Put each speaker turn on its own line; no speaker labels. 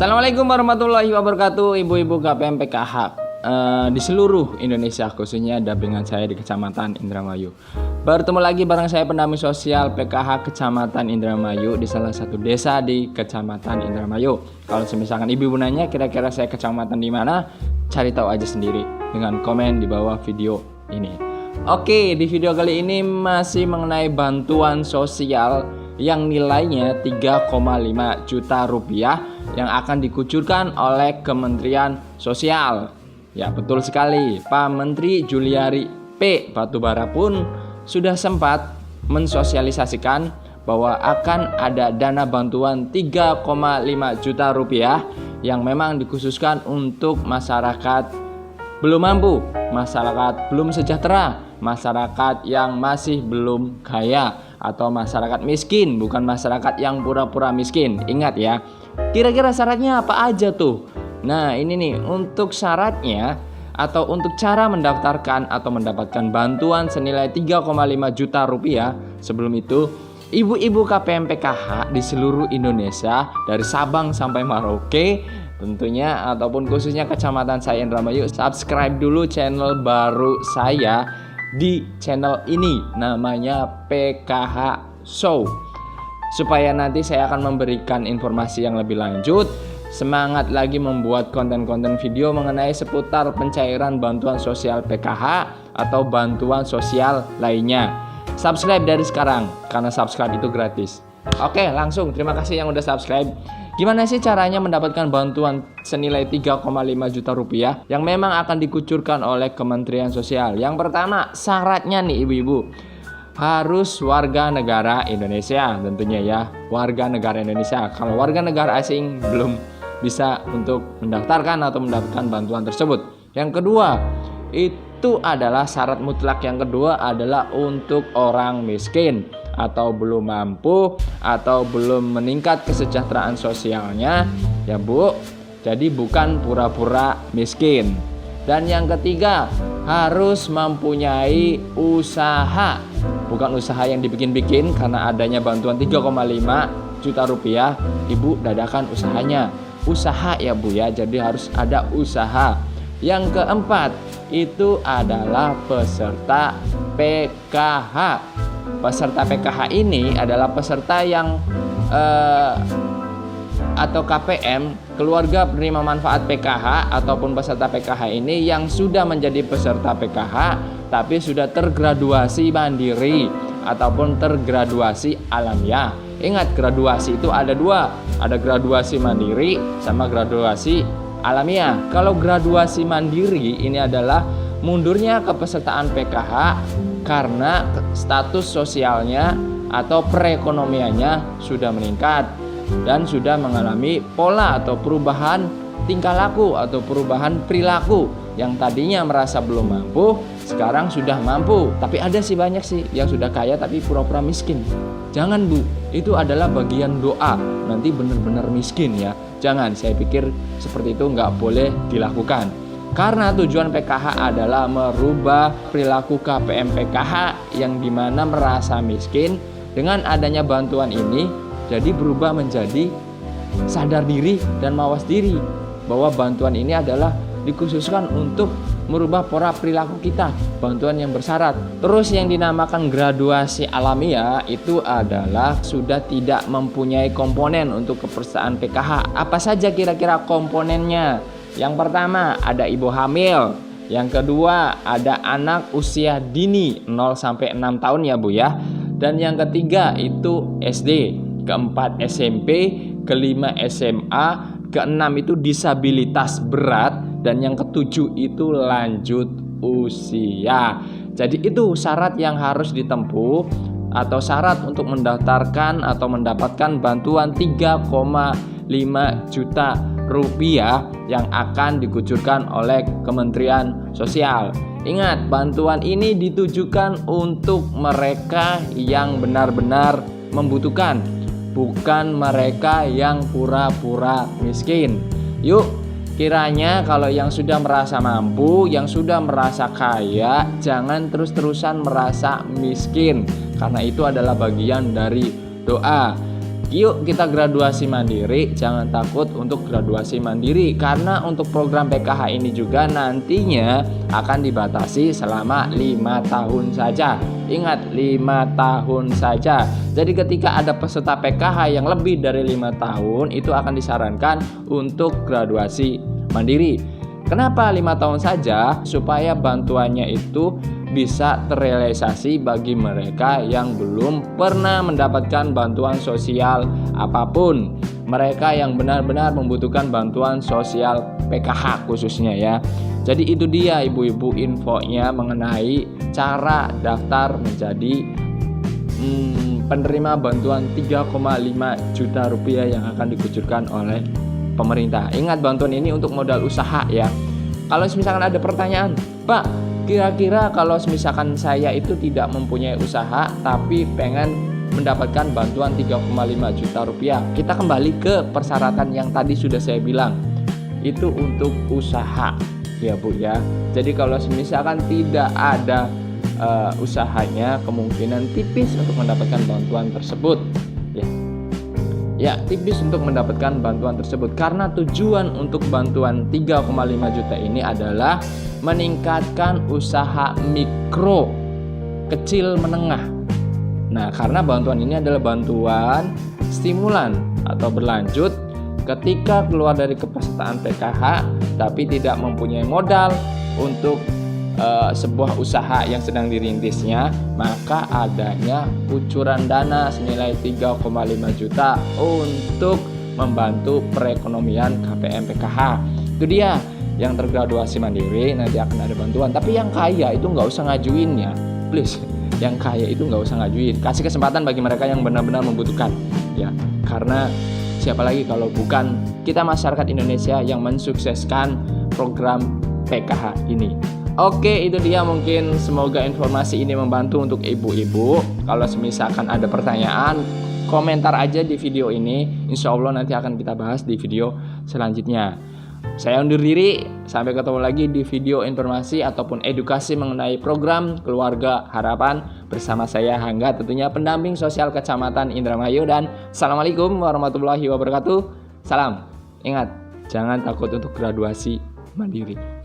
Assalamualaikum warahmatullahi wabarakatuh, ibu-ibu KPM PKH di seluruh Indonesia, khususnya dampingan saya di Kecamatan Indramayu. Bertemu lagi bareng saya pendamping sosial PKH Kecamatan Indramayu di salah satu desa di Kecamatan Indramayu. Kalau misalkan ibu-ibu nanya kira-kira saya kecamatan di mana, cari tahu aja sendiri dengan komen di bawah video ini. Oke, di video kali ini masih mengenai bantuan sosial yang nilainya 3,5 juta rupiah yang akan dikucurkan oleh Kementerian Sosial. Ya, betul sekali, Pak Menteri Juliari P. Batubara pun sudah sempat mensosialisasikan bahwa akan ada dana bantuan 3,5 juta rupiah yang memang dikhususkan untuk masyarakat belum mampu, masyarakat belum sejahtera, masyarakat yang masih belum kaya, atau masyarakat miskin, bukan masyarakat yang pura-pura miskin. Ingat ya, kira-kira syaratnya apa aja tuh? Nah, ini nih untuk syaratnya atau untuk cara mendaftarkan atau mendapatkan bantuan senilai 3,5 juta rupiah. Sebelum itu, ibu-ibu KPM PKH di seluruh Indonesia dari Sabang sampai Merauke tentunya, ataupun khususnya kecamatan saya Indramayu, subscribe dulu channel baru saya di channel ini, namanya PKH Show, supaya nanti saya akan memberikan informasi yang lebih lanjut. Semangat lagi membuat konten-konten video mengenai seputar pencairan bantuan sosial PKH atau bantuan sosial lainnya. Subscribe dari sekarang, karena subscribe itu gratis. Oke, langsung terima kasih yang udah subscribe. Gimana sih caranya mendapatkan bantuan senilai 3,5 juta rupiah yang memang akan dikucurkan oleh Kementerian Sosial? Yang pertama, syaratnya nih ibu-ibu, harus warga negara Indonesia tentunya ya, warga negara Indonesia. Kalau warga negara asing belum bisa untuk mendaftarkan atau mendapatkan bantuan tersebut. Yang kedua, itu adalah syarat mutlak yang kedua adalah untuk orang miskin atau belum mampu atau belum meningkat kesejahteraan sosialnya ya Bu, jadi bukan pura-pura miskin. Dan yang ketiga, harus mempunyai usaha, bukan usaha yang dibikin-bikin. Karena adanya bantuan 3,5 juta rupiah, ibu dadakan usahanya, usaha ya Bu ya, jadi harus ada usaha. Yang keempat, itu adalah peserta PKH. Peserta PKH ini adalah peserta yang atau KPM, keluarga penerima manfaat PKH, ataupun peserta PKH ini yang sudah menjadi peserta PKH tapi sudah tergraduasi mandiri ataupun tergraduasi alamiah. Ingat, graduasi itu ada dua, ada graduasi mandiri sama graduasi alamiah. Kalau graduasi mandiri ini adalah mundurnya kepesertaan PKH karena status sosialnya atau perekonomiannya sudah meningkat dan sudah mengalami pola atau perubahan tingkah laku atau perubahan perilaku. Yang tadinya merasa belum mampu, sekarang sudah mampu. Tapi ada sih banyak sih yang sudah kaya tapi pura-pura miskin. Jangan Bu, itu adalah bagian doa, nanti benar-benar miskin ya. Jangan, saya pikir seperti itu nggak boleh dilakukan. Karena tujuan PKH adalah merubah perilaku KPM PKH yang dimana merasa miskin. Dengan adanya bantuan ini, jadi berubah menjadi sadar diri dan mawas diri bahwa bantuan ini adalah dikhususkan untuk merubah pola perilaku kita, bantuan yang bersyarat. Terus yang dinamakan graduasi alamiah itu adalah sudah tidak mempunyai komponen untuk kepesertaan PKH. Apa saja kira-kira komponennya? Yang pertama ada ibu hamil, yang kedua ada anak usia dini 0 sampai 6 tahun ya Bu ya. Dan yang ketiga itu SD, keempat SMP, kelima SMA, keenam itu disabilitas berat, dan yang ketujuh itu lanjut usia. Jadi itu syarat yang harus ditempuh atau syarat untuk mendaftarkan atau mendapatkan bantuan 3,5 juta rupiah yang akan dikucurkan oleh Kementerian Sosial. Ingat, bantuan ini ditujukan untuk mereka yang benar-benar membutuhkan, bukan mereka yang pura-pura miskin. Yuk, kiranya kalau yang sudah merasa mampu, yang sudah merasa kaya, jangan terus-terusan merasa miskin, karena itu adalah bagian dari doa. Yuk kita graduasi mandiri, jangan takut untuk graduasi mandiri. Karena untuk program PKH ini juga nantinya akan dibatasi selama 5 tahun saja. Ingat, 5 tahun saja. Jadi ketika ada peserta PKH yang lebih dari 5 tahun, itu akan disarankan untuk graduasi mandiri. Kenapa 5 tahun saja? Supaya bantuannya itu bisa terrealisasi bagi mereka yang belum pernah mendapatkan bantuan sosial apapun. Mereka yang benar-benar membutuhkan bantuan sosial PKH khususnya ya. Jadi itu dia ibu-ibu infonya mengenai cara daftar menjadi penerima bantuan 3,5 juta rupiah yang akan dikucurkan oleh pemerintah. Ingat, bantuan ini untuk modal usaha ya. Kalau misalkan ada pertanyaan, Pak, kira-kira kalau misalkan saya itu tidak mempunyai usaha tapi pengen mendapatkan bantuan 3,5 juta rupiah, kita kembali ke persyaratan yang tadi sudah saya bilang. Itu untuk usaha ya Bu ya. Jadi kalau misalkan tidak ada usahanya, kemungkinan tipis untuk mendapatkan bantuan tersebut ya, tipis untuk mendapatkan bantuan tersebut. Karena tujuan untuk bantuan 3,5 juta ini adalah meningkatkan usaha mikro, kecil, menengah. Nah, karena bantuan ini adalah bantuan stimulan atau berlanjut ketika keluar dari kepesertaan PKH tapi tidak mempunyai modal untuk sebuah usaha yang sedang dirintisnya, maka adanya kucuran dana senilai 3,5 juta untuk membantu perekonomian KPM PKH. Itu dia, yang tergraduasi mandiri nanti akan ada bantuan. Tapi yang kaya itu nggak usah ngajuin ya, please. Yang kaya itu nggak usah ngajuin. Kasih kesempatan bagi mereka yang benar-benar membutuhkan ya. Karena siapa lagi kalau bukan kita masyarakat Indonesia yang mensukseskan program PKH ini. Oke, itu dia, mungkin semoga informasi ini membantu untuk ibu-ibu. Kalau misalkan ada pertanyaan, komentar aja di video ini. Insya Allah nanti akan kita bahas di video selanjutnya. Saya undur diri, sampai ketemu lagi di video informasi ataupun edukasi mengenai program Keluarga Harapan bersama saya Hangga, tentunya pendamping sosial Kecamatan Indramayu. Dan Assalamualaikum warahmatullahi wabarakatuh. Salam. Ingat, jangan takut untuk graduasi mandiri.